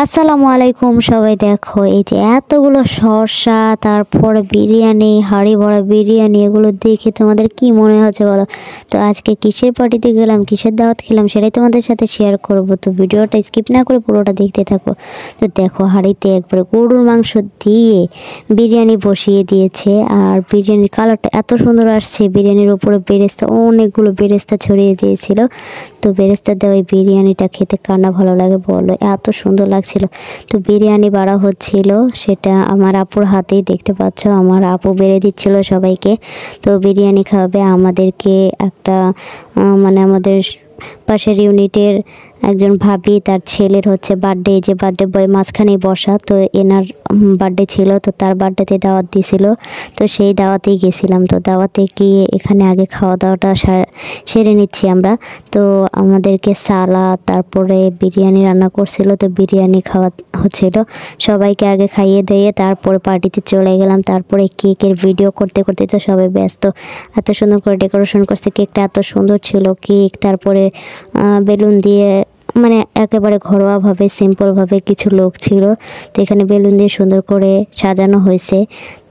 আসসালামু আলাইকুম সবাই। দেখো এই যে এতগুলো শসা, তারপর বিরিয়ানি, হাঁড়ি ভরা বিরিয়ানি, এগুলো দেখে তোমাদের কি মনে হচ্ছে বলো? তো আজকে কিসের পার্টিতে গেলাম, কিসের দাওয়াত খেলাম সেটাই তোমাদের সাথে শেয়ার করব। তো ভিডিওটা স্কিপ না করে পুরোটা দেখতে থাকো। তো দেখো হাঁড়িতে একবারে গরুর মাংস দিয়ে বিরিয়ানি বসিয়ে দিয়েছে, আর বিরিয়ানির কালারটা এত সুন্দর আসছে। বিরিয়ানির উপরে বেরেস্তা, অনেকগুলো বেরেস্তা ছড়িয়ে দিয়েছিল। তো বেরেস্তা দেওয়া এই বিরিয়ানিটা খেতে কার না ভালো লাগে বলো, এত সুন্দর লাগছিল। তো বিরিয়ানি বাড়া হচ্ছিল, সেটা আমার আপুর হাতেই দেখতে পাচ্ছ। আমার আপু বেড়ে দিচ্ছিল সবাইকে। তো বিরিয়ানি খাওয়াবে আমাদেরকে একটা মানে আমাদের পাশের ইউনিটের একজন ভাবি, তার ছেলের হচ্ছে বার্থডে, যে বার্থডে বয় মাঝখানেই বসা। তো এনার বার্থডে ছিল, তো তার বার্থডেতে দাওয়াত দিছিল। তো সেই দাওয়াতেই গেছিলাম। তো দাওয়াতে গিয়ে এখানে আগে খাওয়া দাওয়াটা সেরে নিচ্ছি আমরা। তো আমাদেরকে সালাদ, তারপরে বিরিয়ানি রান্না করছিল। তো বিরিয়ানি খাওয়া হচ্ছিল, সবাইকে আগে খাইয়ে দিয়ে তারপরে পার্টিতে চলে গেলাম। তারপরে কেকের ভিডিও করতে করতে তো সবাই ব্যস্ত। এত সুন্দর করে ডেকোরেশন করছে, কেকটা এত সুন্দর ছিল। কেক, তারপরে বেলুন দিয়ে, মানে একেবারে ঘরোয়াভাবে সিম্পলভাবে কিছু লোক ছিল। তো এখানে বেলুন দিয়ে সুন্দর করে সাজানো হয়েছে।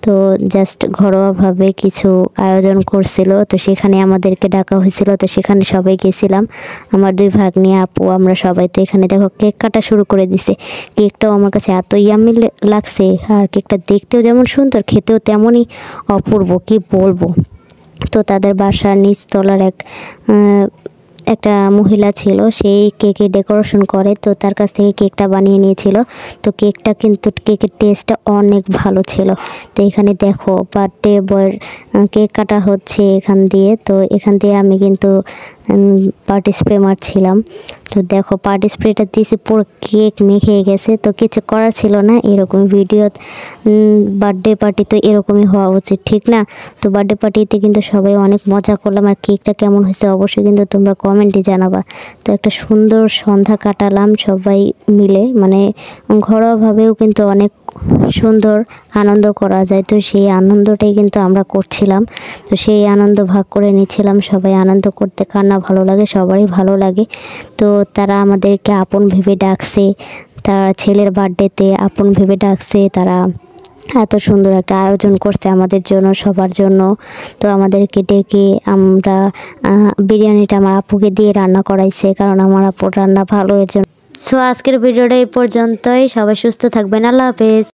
তো জাস্ট ঘরোয়াভাবে কিছু আয়োজন করছিল। তো সেখানে আমাদেরকে ডাকা হয়েছিল, তো সেখানে সবাই গেছিলাম। আমার দুই ভাগ্নি, আপু, আমরা সবাই। তো এখানে দেখো কেক কাটা শুরু করে দিছে। কেকটাও আমার কাছে এত ইয়াম্মি লাগছে, আর কেকটা দেখতেও যেমন সুন্দর, খেতেও তেমনই অপূর্ব, কি বলবো। তো তাদের বাসার নিচতলার একটা মহিলা ছিল, সেই কেকে ডেকোরেশন করে। তো তার কাছ থেকে কেকটা বানিয়ে নিয়েছিল। তো কেকটা কিন্তু, কেকের টেস্টটা অনেক ভালো ছিল। তো এখানে দেখো বার্থডে বয়ের কেক কাটা হচ্ছে এখান দিয়ে। তো এখান দিয়ে আমি কিন্তু পার্টি স্প্রে মারছিলাম। তো দেখো পার্টি স্প্রেটা দিয়েছি, পুরো কেক মেখে গেছে। তো কিছু করার ছিল না, এরকম ভিডিও বার্থডে পার্টি তো এরকমই হওয়া উচিত, ঠিক না? তো বার্থডে পার্টিতে কিন্তু সবাই অনেক মজা করলাম। আর কেকটা কেমন হয়েছে অবশ্যই কিন্তু তোমরা কমেন্টে জানাবা। তো একটা সুন্দর সন্ধ্যা কাটালাম সবাই মিলে, মানে ঘরোয়াভাবেও কিন্তু অনেক সুন্দর আনন্দ করা যায়। তো সেই আনন্দটাই কিন্তু আমরা করছিলাম। তো সেই আনন্দ ভাগ করে নিচ্ছিলাম। সবাই আনন্দ করতে কার না ভালো লাগে, সবারই ভালো লাগে। তো তারা আমাদেরকে আপন ভেবে ডাকছে, তার ছেলের বার্থডেতে আপন ভেবে ডাকছে। তারা এত সুন্দর একটা আয়োজন করছে আমাদের জন্য, সবার জন্য। তো আমাদেরকে ডেকে আমরা বিরিয়ানিটা আমার আপুকে দিয়ে রান্না করাইছে, কারণ আমার আপুর রান্না ভালো, এর জন্য। সো আজকের ভিডিওটা এই পর্যন্তই। সবাই সুস্থ থাকবেন, আল্লাহ হাফেজ।